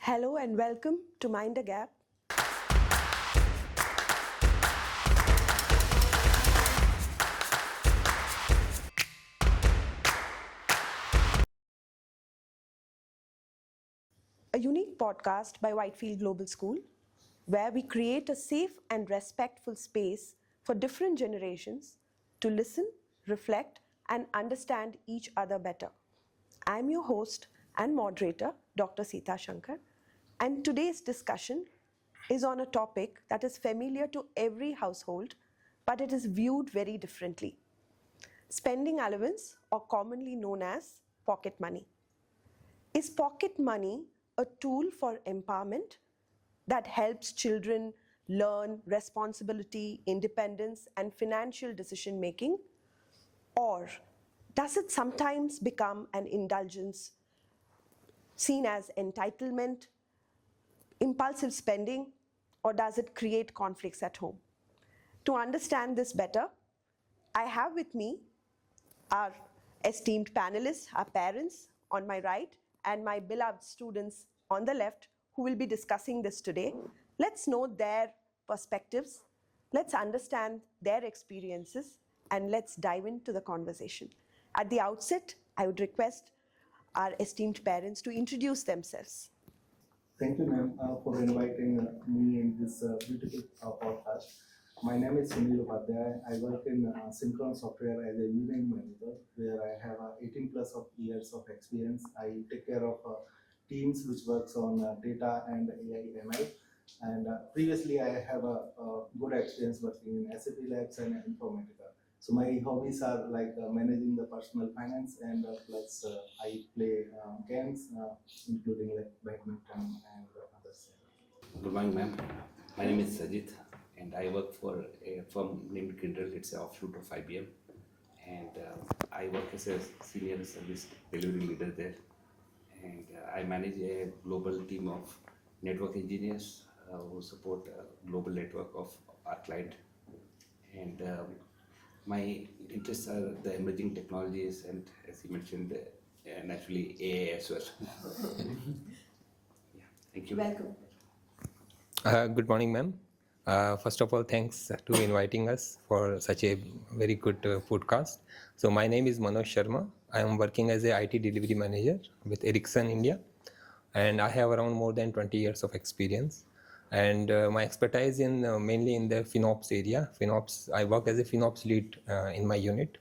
Hello and welcome to Mind a Gap. A unique podcast by Whitefield Global School, where we create a safe and respectful space for different generations to listen, reflect, and understand each other better. I'm your host and moderator, Dr. Sita Shankar, and today's discussion is on a topic that is familiar to every household, but it is viewed very differently. Spending allowance, or commonly known as pocket money. Is pocket money a tool for empowerment that helps children learn responsibility, independence, and financial decision making? Or does it sometimes become an indulgence seen as entitlement, impulsive spending, or does it create conflicts at home? To understand this better, I have with me our esteemed panelists, our parents on my right, and my beloved students on the left who will be discussing this today. Let's know their perspectives, let's understand their experiences, and let's dive into the conversation. At the outset, I would request our esteemed parents to introduce themselves. Thank you, ma'am, for inviting me in this beautiful podcast. My name is Sunil Upadhyay. I work in Synchron Software as a engineering manager, where I have 18 plus of years of experience. I take care of teams which works on data and AI ML. And previously, I have a good experience working in SAP Labs and Informatica. So my hobbies are like managing the personal finance and plus I play games, including like badminton and others. Good morning, ma'am. My name is Sajid, and I work for a firm named Kindle. It's an offshoot of IBM, and I work as a senior service delivery leader there. And I manage a global team of network engineers who support a global network of our client. And my interests are the emerging technologies, and as you mentioned, naturally AI as well. Yeah, thank you. Welcome. Good morning, ma'am. First of all, thanks to inviting us for such a very good podcast. So my name is Manoj Sharma. I am working as a IT delivery manager with Ericsson India, and I have around more than 20 years of experience. And my expertise in mainly in the FinOps area. FinOps, I work as a FinOps lead in my unit.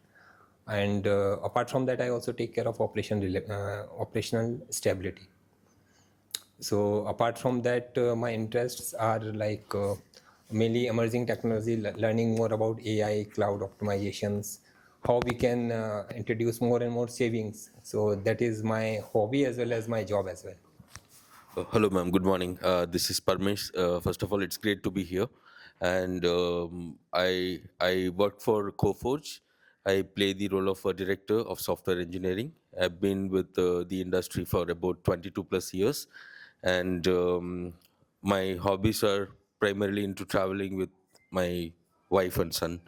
And apart from that, I also take care of operational stability. So apart from that, my interests are like mainly emerging technology, learning more about AI, cloud optimizations, how we can introduce more and more savings. So that is my hobby as well as my job as well. Hello, ma'am. Good morning. This is Parmesh. First of all, it's great to be here, and I work for Coforge. I play the role of a director of software engineering. I've been with the industry for about 22 plus years, and my hobbies are primarily into traveling with my wife and son.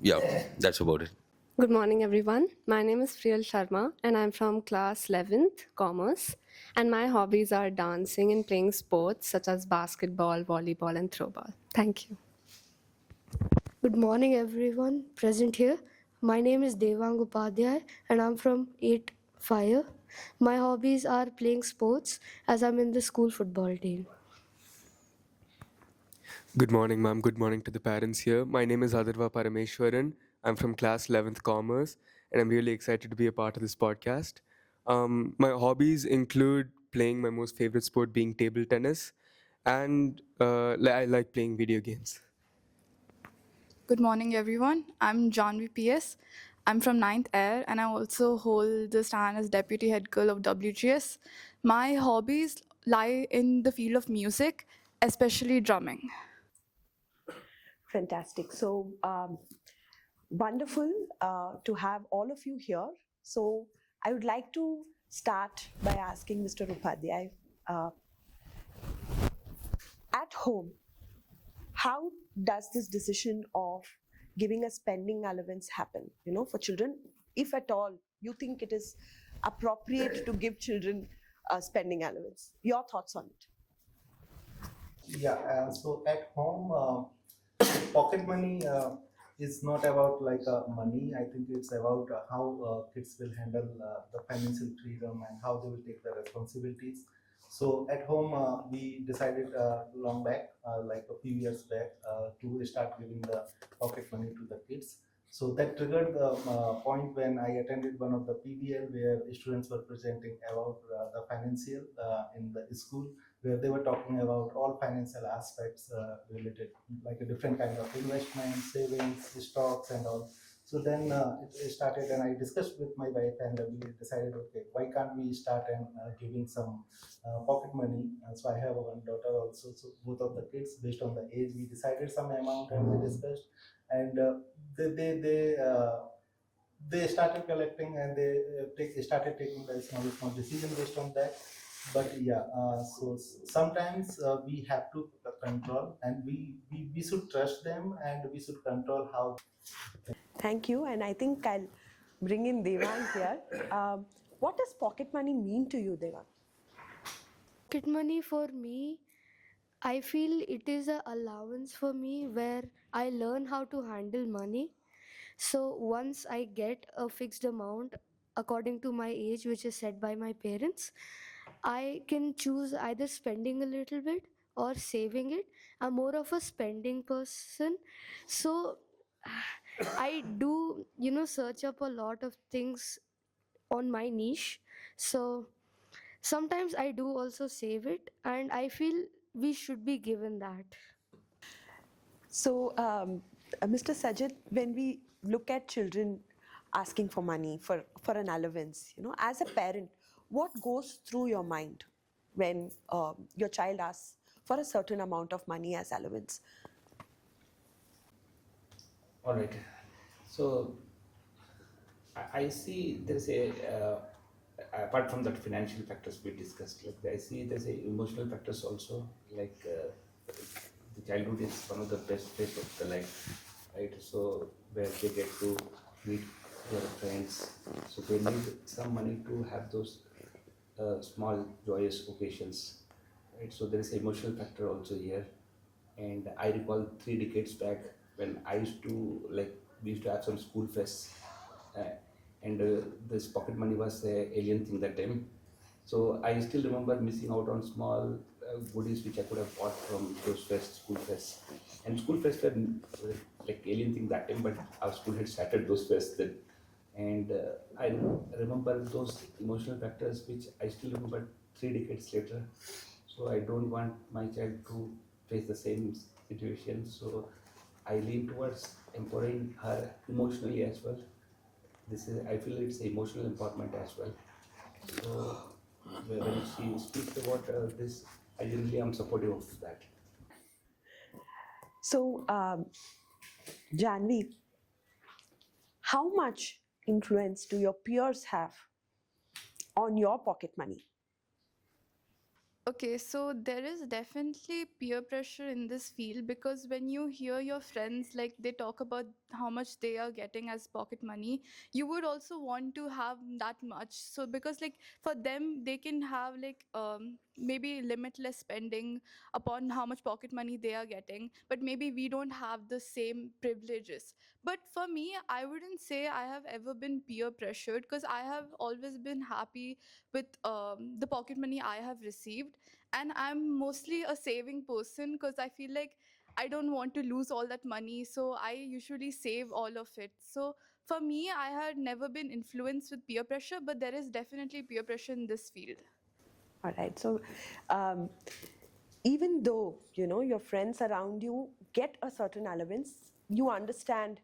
Yeah, that's about it. Good morning, everyone. My name is Priyal Sharma, and I'm from class 11th, Commerce. And my hobbies are dancing and playing sports such as basketball, volleyball, and throwball. Thank you. Good morning, everyone present here. My name is Devang Upadhyay, and I'm from 8 Fire. My hobbies are playing sports as I'm in the school football team. Good morning, ma'am. Good morning to the parents here. My name is Adarva Parameshwaran. I'm from class 11th Commerce, and I'm really excited to be a part of this podcast. My hobbies include playing my most favorite sport being table tennis, and I like playing video games. Good morning, everyone. I'm Janvi PS. I'm from 9th Air, and I also hold the stand as Deputy Head Girl of WGS. My hobbies lie in the field of music, especially drumming. Fantastic. So wonderful to have all of you here. So I would like to start by asking Mr. Upadhyay, at home, how does this decision of giving a spending allowance happen, for children? If at all you think it is appropriate to give children spending allowance. Your thoughts on it? Yeah, so at home, pocket money is not about like money. I think it's about how kids will handle the financial freedom and how they will take the responsibilities. So at home, we decided long back, like a few years back, to start giving the pocket money to the kids. So that triggered the point when I attended one of the PBL where students were presenting about the financial in the school, where they were talking about all financial aspects related, like a different kind of investment, savings, stocks, and all. So then it started, and I discussed with my wife, and we decided, okay, why can't we start and giving some pocket money? So I have one daughter also, so both of the kids, based on the age, we decided some amount and we discussed, and they started collecting and they started taking the small decision based on that. But yeah, so sometimes we have to control, and we should trust them, and we should control how. Thank you. And I think I'll bring in Devang here. What does pocket money mean to you, Devang? Pocket money for me, I feel it is a allowance for me where I learn how to handle money. So once I get a fixed amount according to my age, which is set by my parents, I can choose either spending a little bit or saving it. I'm more of a spending person. So I do, search up a lot of things on my niche. So sometimes I do also save it, and I feel we should be given that. So, Mr. Sajid, when we look at children asking for money for an allowance, as a parent, what goes through your mind when your child asks for a certain amount of money as allowance? All right. So I see there's a apart from that financial factors we discussed, like I see there's a emotional factors also, like the childhood is one of the best phase of the life, right? So where they get to meet their friends, so they need some money to have those small joyous occasions, right? So there is emotional factor also here. And I recall 3 decades back when I used to like we used to have some school fests, uh, and this pocket money was a alien thing that time. So I still remember missing out on small goodies which I could have bought from those fests, school fests. And school fests were like alien thing that time, but our school had started those fests then. And I remember those emotional factors which I still remember 3 decades later. So I don't want my child to face the same situation. So I lean towards empowering her emotionally as well. This is, I feel it's emotional empowerment as well. So when she speaks about this, I generally am supportive of that. So, Janvi, how much influence do your peers have on your pocket money? Okay, so there is definitely peer pressure in this field, because when you hear your friends like they talk about how much they are getting as pocket money, you would also want to have that much. So because like for them they can have like maybe limitless spending upon how much pocket money they are getting, but maybe we don't have the same privileges. But for me, I wouldn't say I have ever been peer pressured, because I have always been happy with the pocket money I have received. And I'm mostly a saving person, because I feel like I don't want to lose all that money. So I usually save all of it. So for me, I had never been influenced with peer pressure, but there is definitely peer pressure in this field. All right. So, um, even though your friends around you get a certain allowance, you understand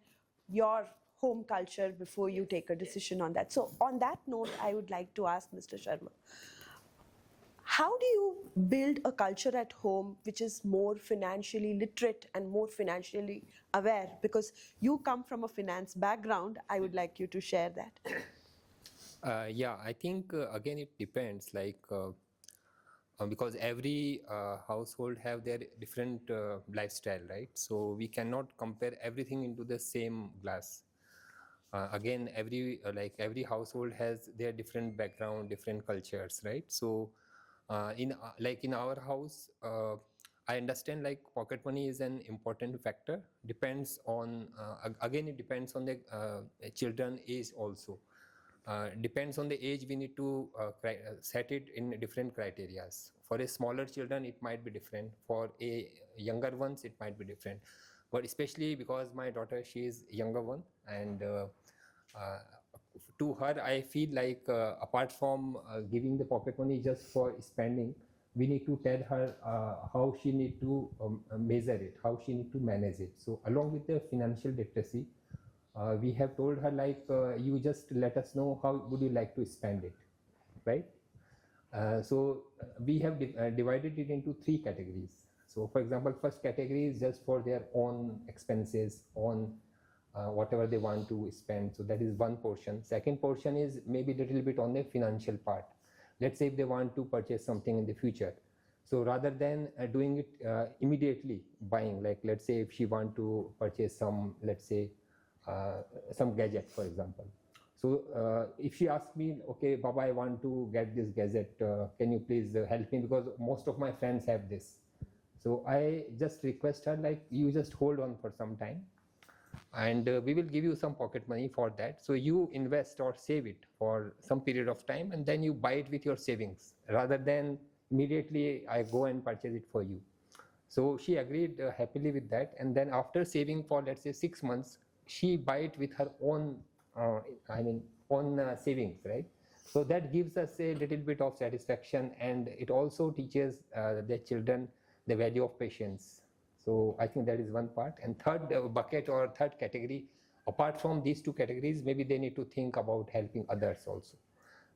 your home culture before you take a decision on that. So, on that note, I would like to ask Mr. Sharma, how do you build a culture at home which is more financially literate and more financially aware? Because you come from a finance background, I would like you to share that. Yeah, I think again it depends. Because every household have their different lifestyle, right? So we cannot compare everything into the same glass. again, every household has their different background, different cultures, right? So in our house, I understand like pocket money is an important factor. Depends on again, it depends on the children age also. Depends on the age, we need to set it in different criterias. For a smaller children it might be different, for a younger ones it might be different, but especially because my daughter, she is younger one, and uh, to her I feel like apart from giving the pocket money just for spending, we need to tell her how she need to measure it, how she need to manage it. So along with the financial literacy, we have told her like you just let us know how would you like to spend it, right? So we have divided it into three categories. So for example, first category is just for their own expenses, on whatever they want to spend. So that is one portion. Second portion is maybe a little bit on the financial part. Let's say if they want to purchase something in the future. So rather than doing it immediately, buying, like let's say if she want to purchase some, let's say some gadget, for example. So if she asks me, okay, Baba, I want to get this gadget, can you please help me, because most of my friends have this. So I just request her like, you just hold on for some time, and we will give you some pocket money for that. So you invest or save it for some period of time, and then you buy it with your savings, rather than immediately I go and purchase it for you. So she agreed happily with that, and then after saving for let's say 6 months, she buy it with her own, own savings, right? So that gives us a little bit of satisfaction, and it also teaches the children the value of patience. So I think that is one part. And third bucket or third category, apart from these two categories, maybe they need to think about helping others also.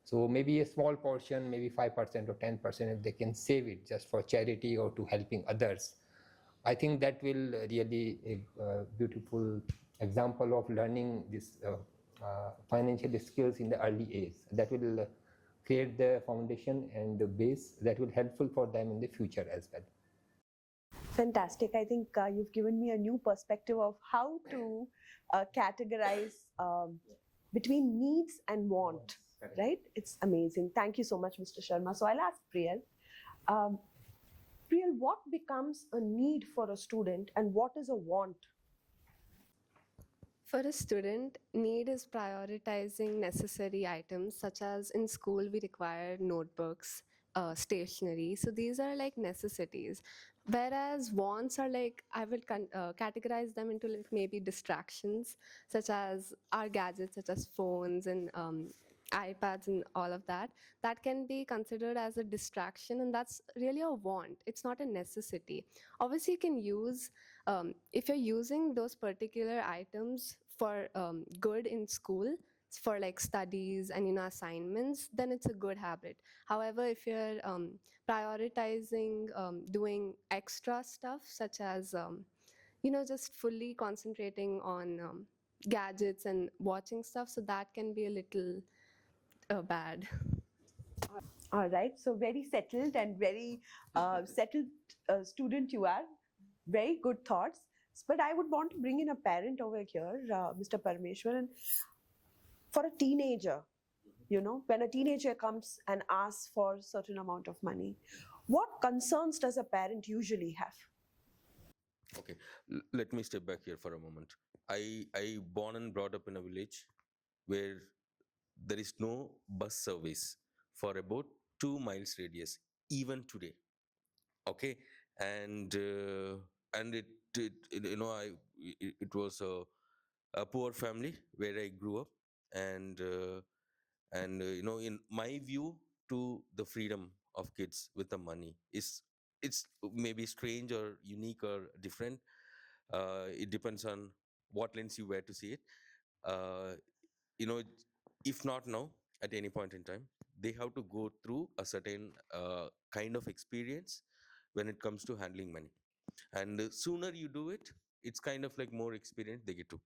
So maybe a small portion, maybe 5% or 10%, if they can save it just for charity or to helping others, I think that will really a beautiful example of learning this financial skills in the early age. That will create the foundation and the base that will helpful for them in the future as well. Fantastic. I think you've given me a new perspective of how to categorize between needs and want, right? It's amazing. Thank you so much, Mr. Sharma. So I'll ask Priyal. Um, Priyal, what becomes a need for a student and what is a want? For a student, need is prioritizing necessary items, such as in school, we require notebooks, stationery. So these are like necessities. Whereas wants are like, I will categorize them into like maybe distractions, such as our gadgets, such as phones and iPads and all of that. That can be considered as a distraction, and that's really a want. It's not a necessity. Obviously, you can use if you're using those particular items for good in school, for like studies and assignments, then it's a good habit. However, if you're prioritizing doing extra stuff, such as just fully concentrating on gadgets and watching stuff, so that can be a little bad. All right. So very settled and very settled student you are. Very good thoughts. But I would want to bring in a parent over here, Mr. Parameshwaran. For a teenager, when a teenager comes and asks for a certain amount of money, what concerns does a parent usually have? Okay, let me step back here for a moment. I born and brought up in a village where there is no bus service for about 2 miles radius even today. Okay, and it it was a poor family where I grew up, and in my view to the freedom of kids with the money is, it's maybe strange or unique or different. It depends on what lens you wear to see it. uh, you know if not now, at any point in time, they have to go through a certain kind of experience when it comes to handling money, and the sooner you do it, it's kind of like more experience they get to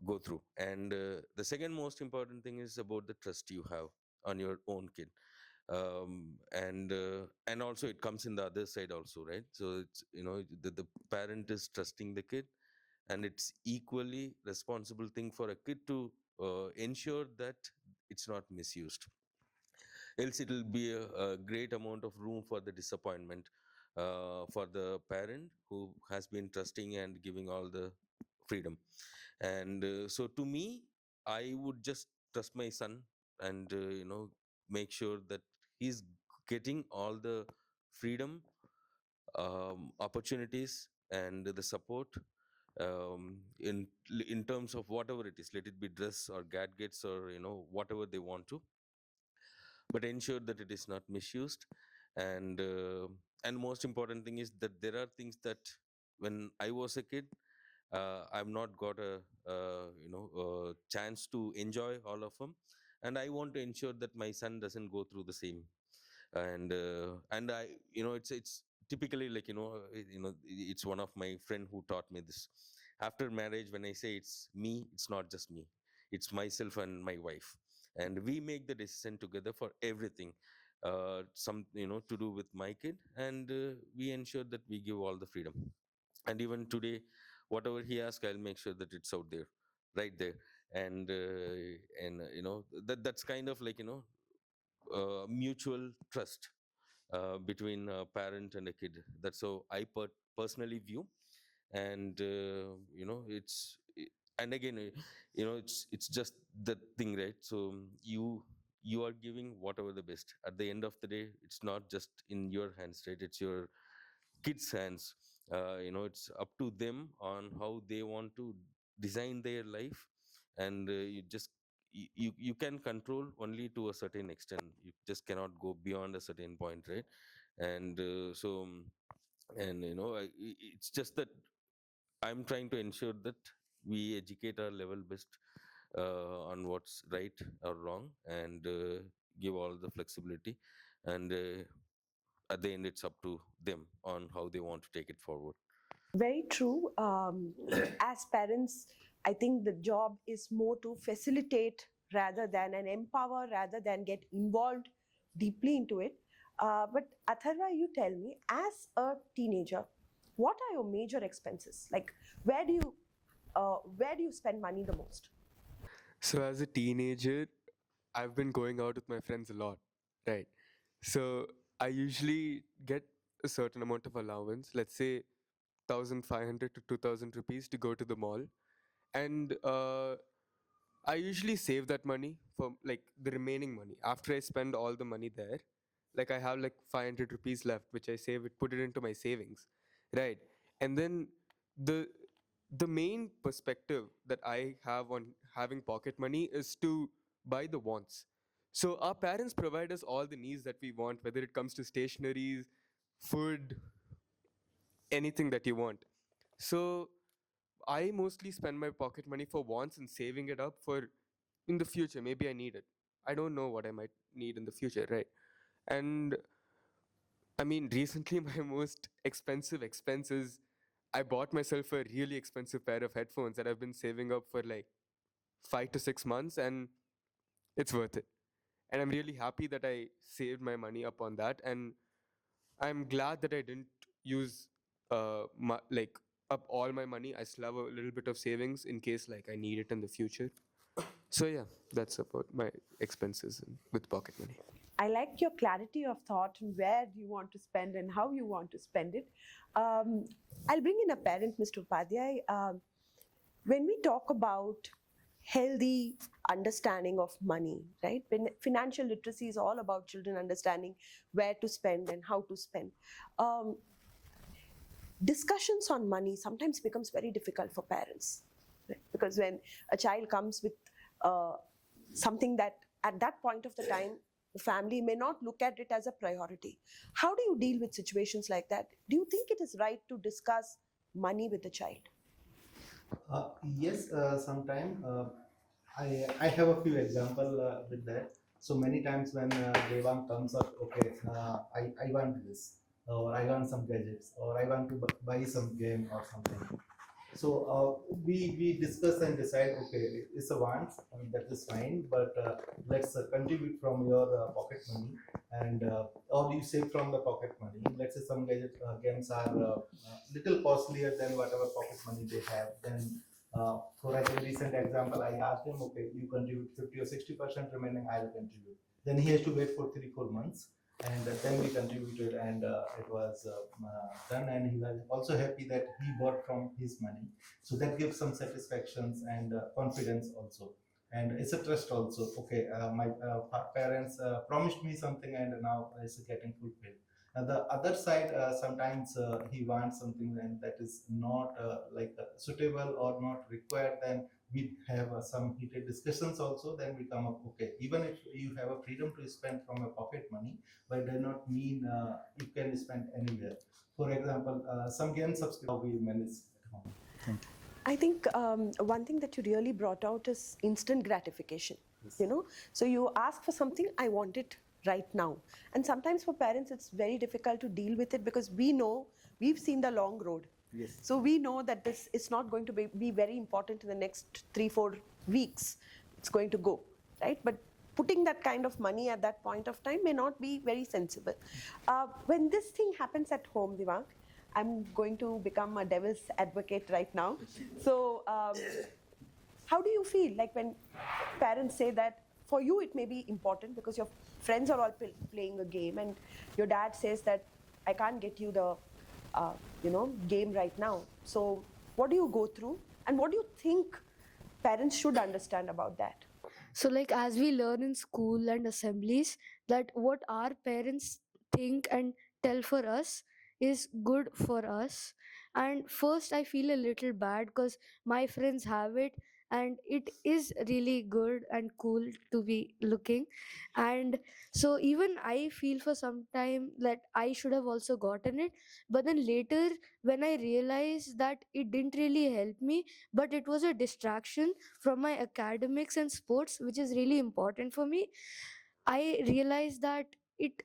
go through. And the second most important thing is about the trust you have on your own kid. And also it comes in the other side also, right? So it's, the parent is trusting the kid, and it's equally responsible thing for a kid to ensure that it's not misused. Else it will be a great amount of room for the disappointment for the parent who has been trusting and giving all the freedom. And so to me, I would just trust my son and make sure that he's getting all the freedom, opportunities and the support, in terms of whatever it is, let it be dress or gadgets or whatever they want to, but ensure that it is not misused. And and most important thing is that there are things that when I was a kid, I've not got a chance to enjoy all of them, and I want to ensure that my son doesn't go through the same. And I it's typically like it's one of my friend who taught me this. After marriage, when I say it's me, it's not just me, it's myself and my wife, and we make the decision together for everything, some to do with my kid, and we ensure that we give all the freedom. And even today, whatever he asks, I'll make sure that it's out there, right there. And that's kind of like mutual trust between a parent and a kid. That's how I personally view. And and again, it's just the thing, right? So you are giving whatever the best. At the end of the day, it's not just in your hands, right? It's your kids' hands. It's up to them on how they want to design their life, and you can control only to a certain extent. You just cannot go beyond a certain point, right? And and it's just that I'm trying to ensure that we educate our level best on what's right or wrong, and give all the flexibility. And at the end, it's up to them on how they want to take it forward. Very true. As parents, I think the job is more to facilitate rather than and empower rather than get involved deeply into it. But Atharva, you tell me, as a teenager, what are your major expenses? Like, where do you spend money the most? So as a teenager, I've been going out with my friends a lot, right? So I usually get a certain amount of allowance, let's say 1,500 to 2,000 rupees to go to the mall. And I usually save that money for like the remaining money. After I spend all the money there, like I have like 500 rupees left, which I save it, put it into my savings, right? And then the the main perspective that I have on having pocket money is to buy the wants. So our parents provide us all the needs that we want, whether it comes to stationeries, food, anything that you want. So I mostly spend my pocket money for wants and saving it up for in the future. Maybe I need it. I don't know what I might need in the future, right? And I mean, recently my most expensive expense is I bought myself a really expensive pair of headphones that I've been saving up for like 5 to 6 months, and it's worth it. And I'm really happy that I saved my money up on that. And I'm glad that I didn't use like up all my money. I still have a little bit of savings in case like I need it in the future. So yeah, that's about my expenses with pocket money. I like your clarity of thought and where you want to spend and how you want to spend it. I'll bring in a parent, Mr. Upadhyay. When we talk about healthy understanding of money, right? When financial literacy is all about children understanding where to spend and how to spend. Discussions on money sometimes becomes very difficult for parents, right? Because when a child comes with something that at that point of the time the family may not look at it as a priority. How do you deal with situations like that? Do you think it is right to discuss money with the child? Yes, sometime I have a few example with that. So many times when Devang comes up, okay, I want this, or I want some gadgets, or I want to buy some game or something. So we discuss and decide. Okay, it's a want, that is fine, but let's contribute from your pocket money, and or you save from the pocket money. Let's say some gadget games are little costlier than whatever pocket money they have. Then For a recent example, I asked him, okay, you contribute 50 or 60%, remaining I will contribute. Then he has to wait for 3-4 months, and then we contributed, and it was done. And he was also happy that he bought from his money. So that gives some satisfactions and confidence also. And it's a trust also. Okay, my parents promised me something, and now it's getting fulfilled. The other side, sometimes he wants something and that is not suitable or not required. Then we have some heated discussions also. Then we come up, okay, even if you have a freedom to spend from your pocket money, but it does not mean you can spend anywhere. For example, some game subscription we manage at home. Thank you. I think one thing that you really brought out is instant gratification. You know, so you ask for something, I want it right now. And sometimes for parents, it's very difficult to deal with it because we know, we've seen the long road. Yes. So we know that this is not going to be very important in the next 3-4 weeks. It's going to go, right? But putting that kind of money at that point of time may not be very sensible. When this thing happens at home, Devang, I'm going to become a devil's advocate right now. So how do you feel like when parents say that for you it may be important because your friends are all playing a game and your dad says that I can't get you the game right now. So what do you go through and what do you think parents should understand about that? So, like, as we learn in school and assemblies, that what our parents think and tell for us is good for us. And first, I feel a little bad because my friends have it, and it is really good and cool to be looking. And so, even I feel for some time that I should have also gotten it. But then later, when I realized that it didn't really help me, but it was a distraction from my academics and sports, which is really important for me, I realized that it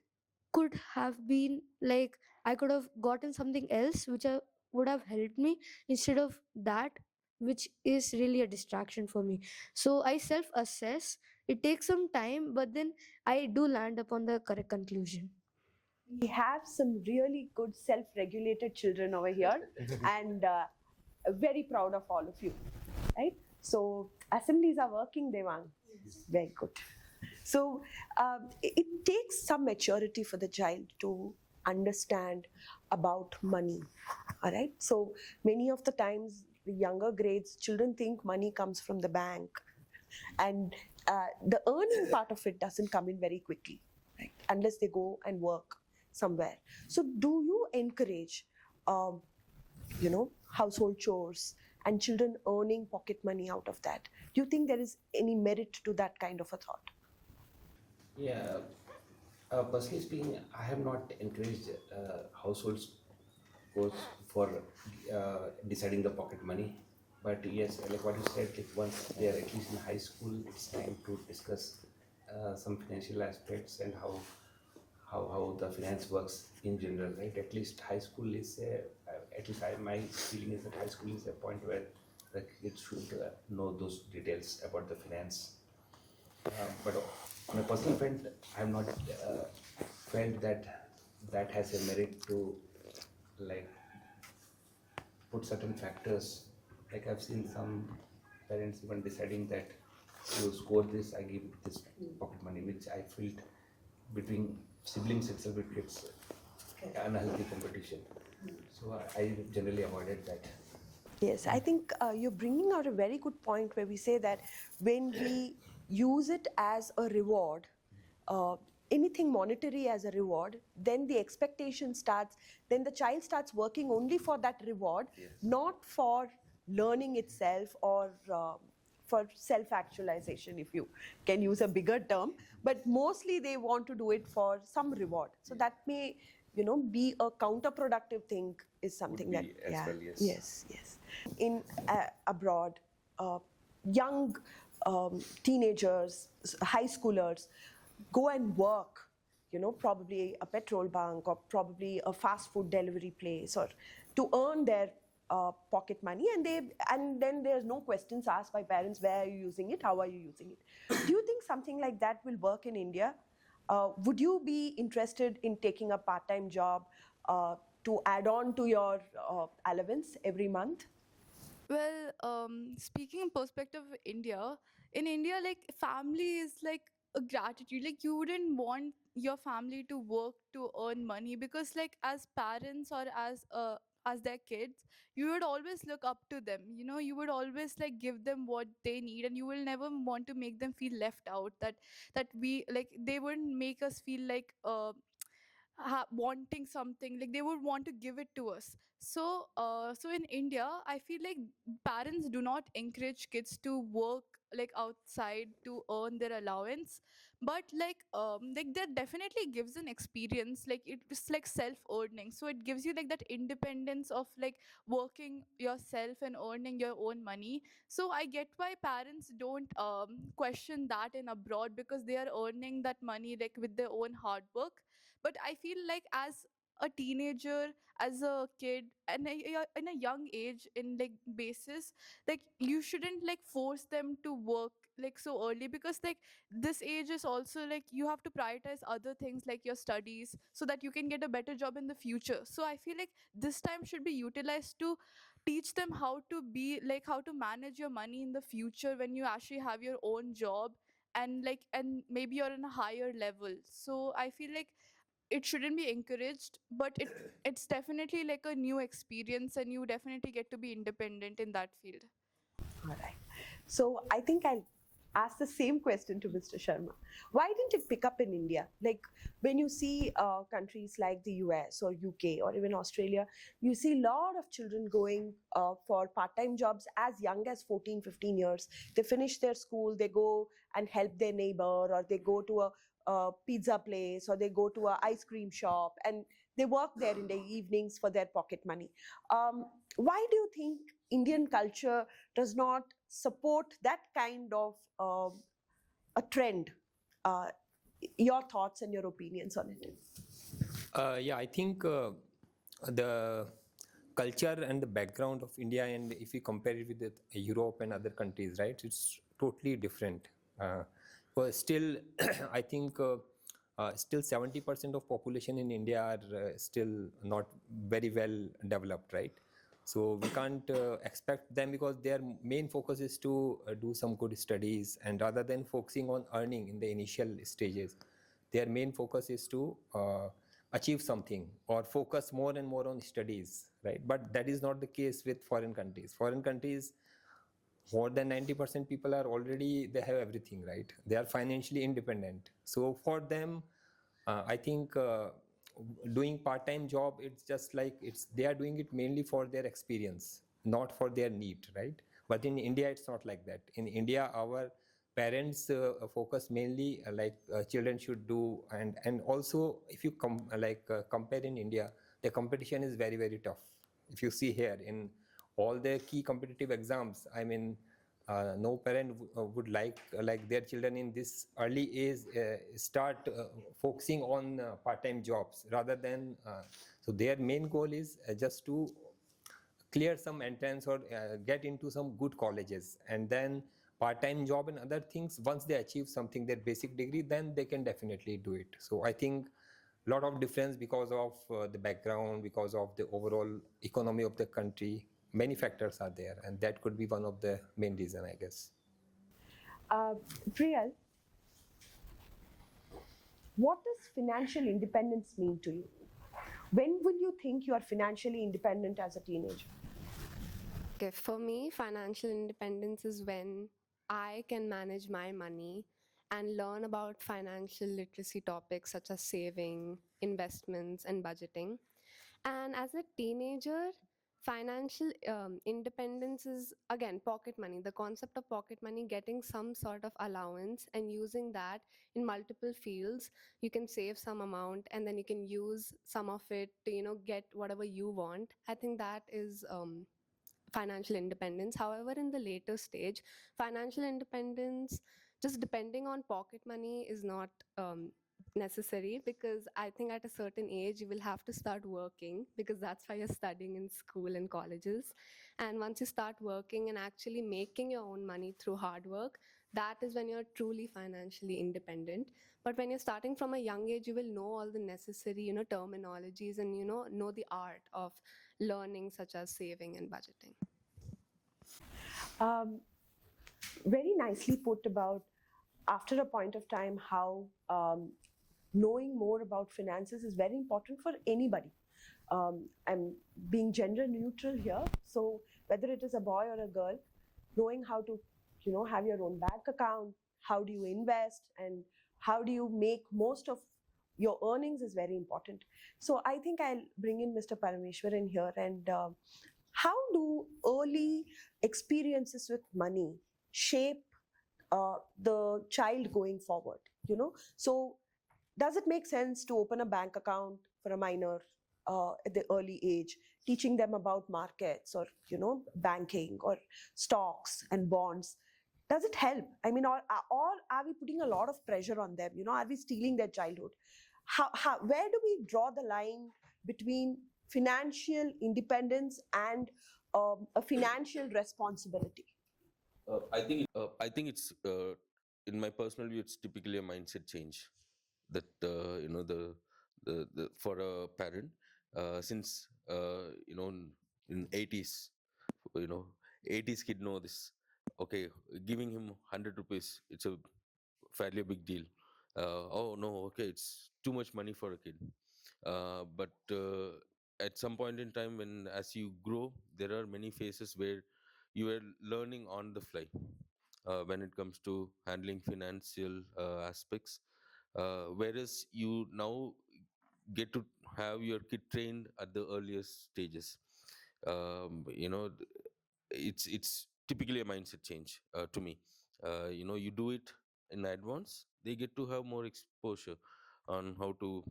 could have been like I could have gotten something else which would have helped me instead of that, which is really a distraction for me. So I self assess. It takes some time, but then I do land upon the correct conclusion. We have some really good self-regulated children over here and very proud of all of you, right? So assemblies are working, Devang. Very good. So it takes some maturity for the child to understand about money, all right? So many of the times, the younger grades, children think money comes from the bank and the earning part of it doesn't come in very quickly, right? Unless they go and work somewhere. So do you encourage, household chores and children earning pocket money out of that? Do you think there is any merit to that kind of a thought? Yeah, personally speaking, I have not encouraged households goes for deciding the pocket money. But yes, like what you said, like once they are at least in high school, it's time to discuss some financial aspects and how the finance works in general, right? At least high school is my feeling is that high school is a point where the kids should know those details about the finance. But on a personal front, I have not felt that has a merit to like put certain factors. Like I've seen some parents even deciding that to score this, I give this pocket money, which I felt between siblings itself it gets unhealthy competition. So I generally avoided that. Yes, I think you're bringing out a very good point where we say that when we use it as a reward, anything monetary as a reward, then the expectation starts, then the child starts working only for that reward, not for learning itself or for self-actualization, if you can use a bigger term, but mostly they want to do it for some reward. So that may, be a counterproductive thing is something that, yes. In abroad, young teenagers, high schoolers go and work, probably a petrol bunk or probably a fast food delivery place, or to earn their pocket money, and then there's no questions asked by parents, where are you using it, how are you using it? Do you think something like that will work in India? Would you be interested in taking a part-time job to add on to your allowance every month? Well, speaking in perspective of India, in India, like family is like a gratitude. Like you wouldn't want your family to work to earn money because, like, as parents or as their kids, you would always look up to them. You know, you would always like give them what they need, and you will never want to make them feel left out. That we like they wouldn't make us feel like wanting something, like they would want to give it to us. So in India, I feel like parents do not encourage kids to work like outside to earn their allowance, but like that definitely gives an experience, like it's like self earning, so it gives you like that independence of like working yourself and earning your own money. So I get why parents don't question that in abroad, because they are earning that money like with their own hard work. But I feel like as a teenager, as a kid, and in a young age in like basis, like you shouldn't like force them to work like so early, because like this age is also like you have to prioritize other things like your studies so that you can get a better job in the future. So I feel like this time should be utilized to teach them how to be like how to manage your money in the future when you actually have your own job, and maybe you're in a higher level. So I feel like it shouldn't be encouraged, but it's definitely like a new experience, and you definitely get to be independent in that field. All right. So I think I'll ask the same question to Mr. Sharma. Why didn't it pick up in India? Like when you see countries like the US or UK or even Australia, you see a lot of children going for part-time jobs as young as 14, 15 years. They finish their school, they go and help their neighbor, or they go to a pizza place, or they go to a ice cream shop, and they work there in the evenings for their pocket money. Why do you think Indian culture does not support that kind of a trend? Uh, your thoughts and your opinions on it? Yeah, I think the culture and the background of India, and if we compare it with Europe and other countries, right, it's totally different. But still, I think still 70% of population in India are still not very well developed, right? So we can't expect them, because their main focus is to do some good studies, and rather than focusing on earning in the initial stages, their main focus is to achieve something or focus more and more on studies, right? But that is not the case with foreign countries. Foreign countries, more than 90% people are already, they have everything, right? They are financially independent. So for them, I think doing part-time job, it's just like they are doing it mainly for their experience, not for their need, right? But in India, it's not like that. In India, our parents focus mainly children should do, and also if you compare in India, the competition is very, very tough. If you see here in all the key competitive exams, I mean, no parent would like their children in this early age start focusing on part-time jobs rather than so their main goal is just to clear some entrance or get into some good colleges, and then part-time job and other things, once they achieve something, their basic degree, then they can definitely do it. So I think a lot of difference because of the background, because of the overall economy of the country. Many factors are there, and that could be one of the main reason, I guess. Priyal, what does financial independence mean to you? When will you think you are financially independent as a teenager? Okay, for me, financial independence is when I can manage my money and learn about financial literacy topics such as saving, investments, and budgeting. And as a teenager, financial independence is again pocket money. The concept of pocket money, getting some sort of allowance and using that in multiple fields. You can save some amount and then you can use some of it to get whatever you want. I think that is financial independence. However, in the later stage, financial independence, just depending on pocket money, is not necessary, because I think at a certain age you will have to start working, because that's why you're studying in school and colleges. And once you start working and actually making your own money through hard work, that is when you're truly financially independent. But when you're starting from a young age, you will know all the necessary terminologies, and know the art of learning, such as saving and budgeting. Very nicely put about after a point of time how knowing more about finances is very important for anybody. I'm being gender neutral here, so whether it is a boy or a girl, knowing how to have your own bank account, how do you invest, and how do you make most of your earnings is very important. So I think I'll bring in Mr. Parameshwaran here. And how do early experiences with money shape the child going forward? So does it make sense to open a bank account for a minor at the early age, teaching them about markets or banking or stocks and bonds? Does it help? I mean, or are we putting a lot of pressure on them? Are we stealing their childhood? Where do we draw the line between financial independence and a financial responsibility? I think it's in my personal view, it's typically a mindset change that the for a parent since in 80s, you know 80s kid know this. Okay, giving him 100 rupees, it's a fairly big deal. Oh no, okay, it's too much money for a kid. But at some point in time, when as you grow, there are many phases where you are learning on the fly when it comes to handling financial aspects. Whereas you now get to have your kid trained at the earliest stages. It's typically a mindset change to me. You do it in advance, they get to have more exposure on how to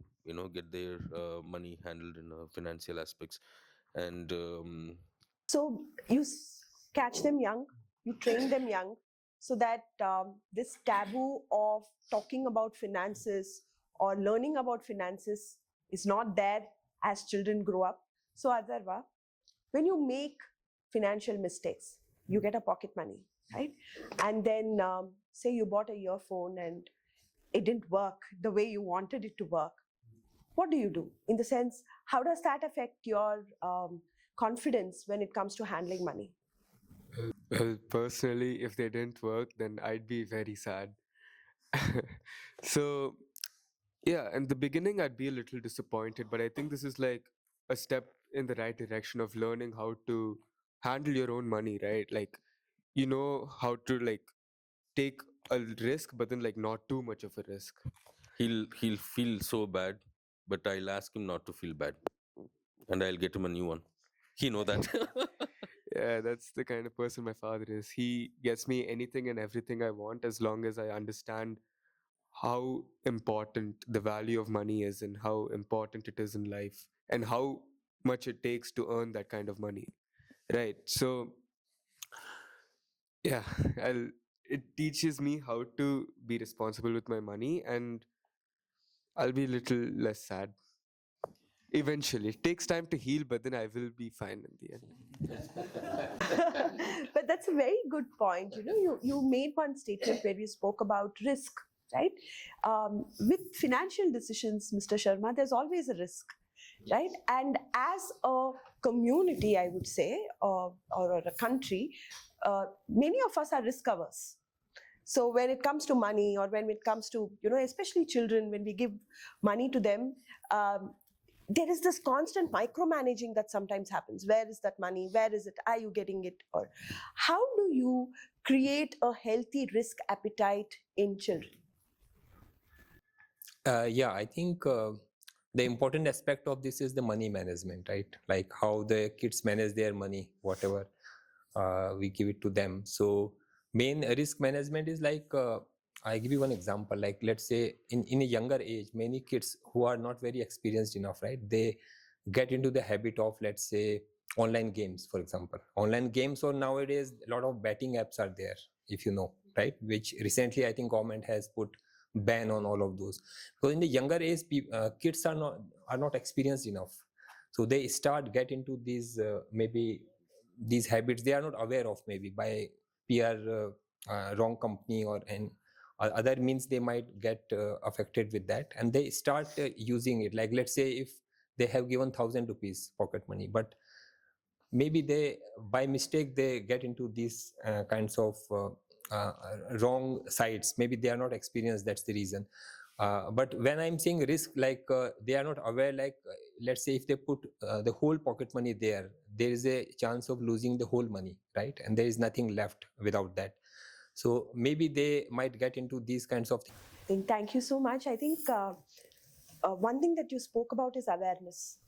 get their money handled in financial aspects. And So you catch them young, you train them young, so that this taboo of talking about finances or learning about finances is not there as children grow up. So Adharva, when you make financial mistakes, you get a pocket money, right? And then say you bought a earphone and it didn't work the way you wanted it to work. What do you do? In the sense, how does that affect your confidence when it comes to handling money? Well, personally, if they didn't work, then I'd be very sad. So, yeah, in the beginning, I'd be a little disappointed, but I think this is like a step in the right direction of learning how to handle your own money, right? Like, you know how to like take a risk, but then like not too much of a risk. he'll feel so bad, but I'll ask him not to feel bad, and I'll get him a new one. He know that. Yeah, that's the kind of person my father is. He gets me anything and everything I want as long as I understand how important the value of money is and how important it is in life and how much it takes to earn that kind of money. Right. So, yeah, it teaches me how to be responsible with my money, and I'll be a little less sad. Eventually, it takes time to heal, but then I will be fine in the end. But that's a very good point. You made one statement where you spoke about risk, right? With financial decisions, Mr. Sharma, there's always a risk, right? And as a community, I would say, or a country, many of us are risk averse. So when it comes to money, or when it comes to especially children, when we give money to them, there is this constant micromanaging that sometimes happens. Where is that money? Where is it? Are you getting it? Or how do you create a healthy risk appetite in children? Yeah, I think the important aspect of this is the money management, right? Like how the kids manage their money, whatever we give it to them. So main risk management is like, I give you one example. Like let's say in a younger age, many kids who are not very experienced enough, right? They get into the habit of, let's say, online games, for example. Online games, or nowadays a lot of betting apps are there, if you know, right? Which recently I think government has put ban on all of those. So in the younger age, kids are not experienced enough, so they start get into these maybe these habits they are not aware of, maybe by peer wrong company or other means they might get affected with that, and they start using it. Like let's say if they have given 1,000 rupees pocket money, but maybe they by mistake they get into these kinds of wrong sides. Maybe they are not experienced, that's the reason. But when I'm saying risk, like they are not aware, like let's say if they put the whole pocket money there is a chance of losing the whole money, right? And there is nothing left without that. So maybe they might get into these kinds of Thank you so much. I think one thing that you spoke about is awareness.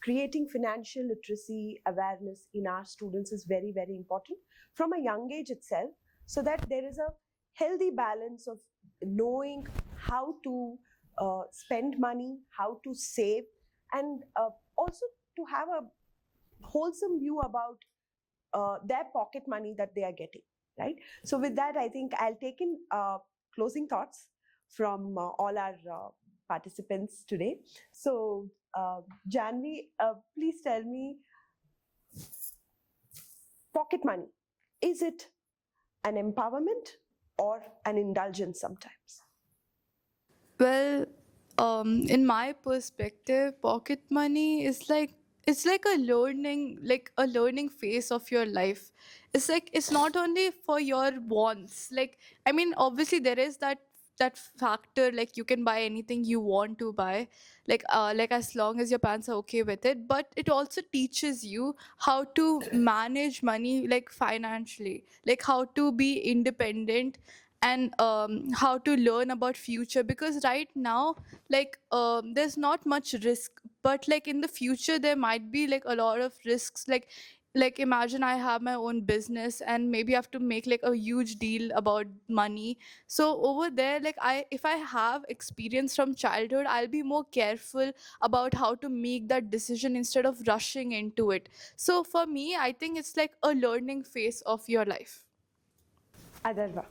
Creating financial literacy awareness in our students is very, very important from a young age itself, so that there is a healthy balance of knowing how to spend money, how to save, and also to have a wholesome view about their pocket money that they are getting, right? So with that, I think I'll take in closing thoughts from all our participants today. So Janvi, please tell me, pocket money, is it an empowerment or an indulgence sometimes? Well, in my perspective, pocket money is like, it's like a learning phase of your life. It's like, it's not only for your wants. Like, I mean, obviously there is that factor, like you can buy anything you want to buy, like as long as your parents are okay with it. But it also teaches you how to manage money, like financially, like how to be independent, and how to learn about future. Because right now, like there's not much risk, but like in the future there might be like a lot of risks. Like imagine I have my own business and maybe I have to make like a huge deal about money. So over there, like if I have experience from childhood, I'll be more careful about how to make that decision instead of rushing into it. So for me, I think it's like a learning phase of your life. Adarva.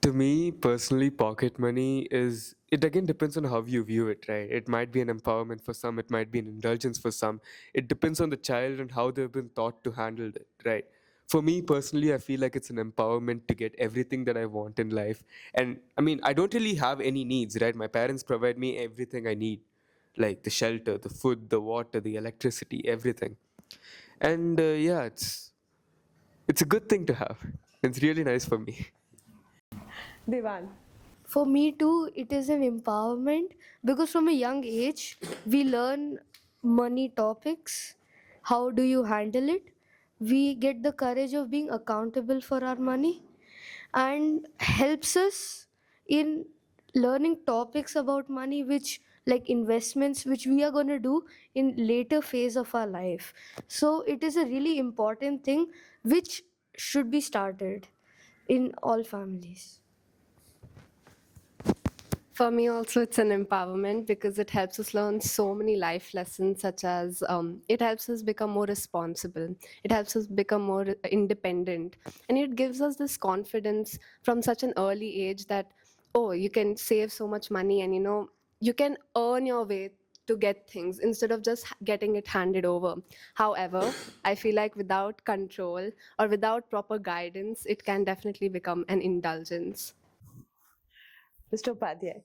To me personally, pocket money is, it again depends on how you view it, right? It might be an empowerment for some, it might be an indulgence for some. It depends on the child and how they've been taught to handle it, right? For me personally, I feel like it's an empowerment to get everything that I want in life. And I mean, I don't really have any needs, right? My parents provide me everything I need, like the shelter, the food, the water, the electricity, everything. And yeah, it's a good thing to have. It's really nice for me. Devan. For me too, it is an empowerment because from a young age, we learn money topics. How do you handle it? We get the courage of being accountable for our money and helps us in learning topics about money, which like investments, which we are going to do in later phase of our life. So it is a really important thing which should be started in all families. For me, also, it's an empowerment because it helps us learn so many life lessons, such as it helps us become more responsible, it helps us become more independent, and it gives us this confidence from such an early age that, oh, you can save so much money and you can earn your way to get things instead of just getting it handed over. However, I feel like without control or without proper guidance, it can definitely become an indulgence. Mr. Upadhyay.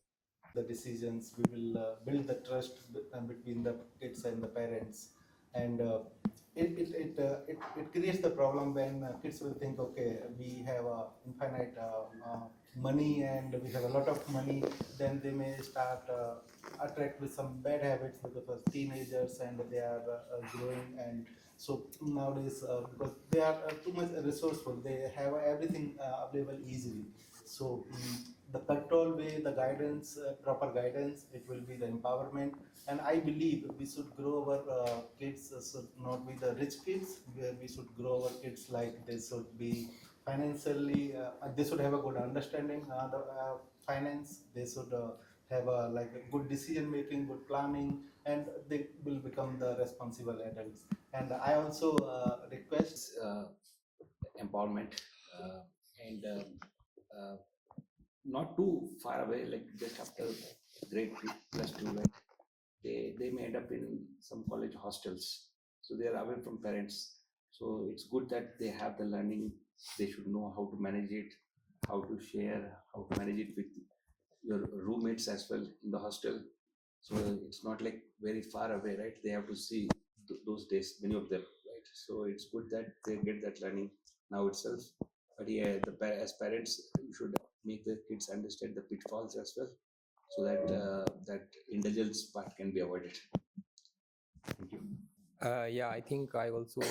The decisions, we will build the trust between the kids and the parents. And it creates the problem when kids will think, okay, we have infinite money and we have a lot of money. Then they may start attract with some bad habits because of teenagers and they are growing. And so nowadays, because they are too much resourceful, they have everything available easily. So the control way, the guidance, proper guidance, it will be the empowerment. And I believe we should grow our kids, should not be the rich kids, where we should grow our kids like they should be financially, they should have a good understanding the finance, they should have a like a good decision making, good planning, and they will become the responsible adults. And I also request Empowerment, uh, and not too far away, like just after grade two, plus two, like they may end up in some college hostels. So they are away from parents. So it's good that they have the learning. They should know how to manage it, how to share, how to manage it with your roommates as well in the hostel. So it's not like very far away, right? They have to see those days, many of them, right? So it's good that they get that learning now itself. But yeah, as parents, you should make the kids understand the pitfalls as well, so that that indulgence part can be avoided. Thank you. Yeah, I think I also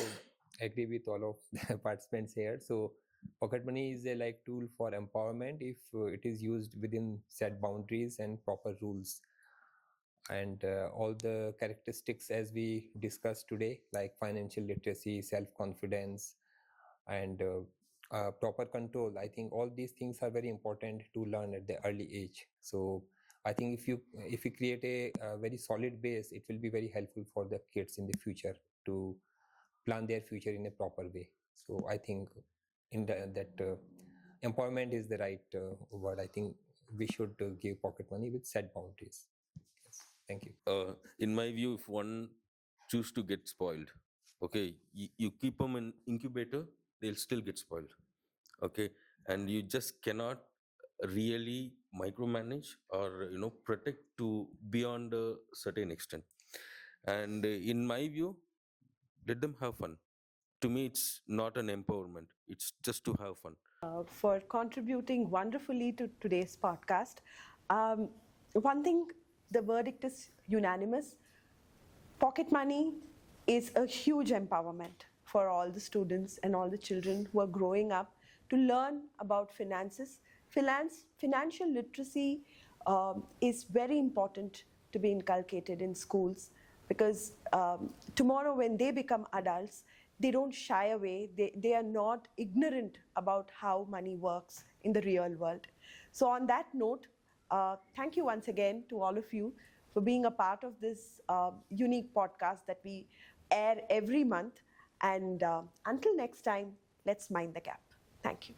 agree with all of the participants here. So pocket money is a like tool for empowerment if it is used within set boundaries and proper rules. And all the characteristics as we discussed today, like financial literacy, self-confidence, and proper control, I think all these things are very important to learn at the early age. So I think if you create a very solid base, it will be very helpful for the kids in the future to plan their future in a proper way. So I think that empowerment is the right word. I think we should give pocket money with set boundaries. Yes. Thank you. In my view, if one choose to get spoiled, okay, you keep them in incubator, they'll still get spoiled. Okay, and you just cannot really micromanage or protect to beyond a certain extent. And in my view, let them have fun. To me, it's not an empowerment, it's just to have fun. For contributing wonderfully to today's podcast. One thing, the verdict is unanimous. Pocket money is a huge empowerment for all the students and all the children who are growing up to learn about finances. Financial literacy is very important to be inculcated in schools, because tomorrow when they become adults, they don't shy away. They are not ignorant about how money works in the real world. So on that note, thank you once again to all of you for being a part of this unique podcast that we air every month. And until next time, let's mind the gap. Thank you.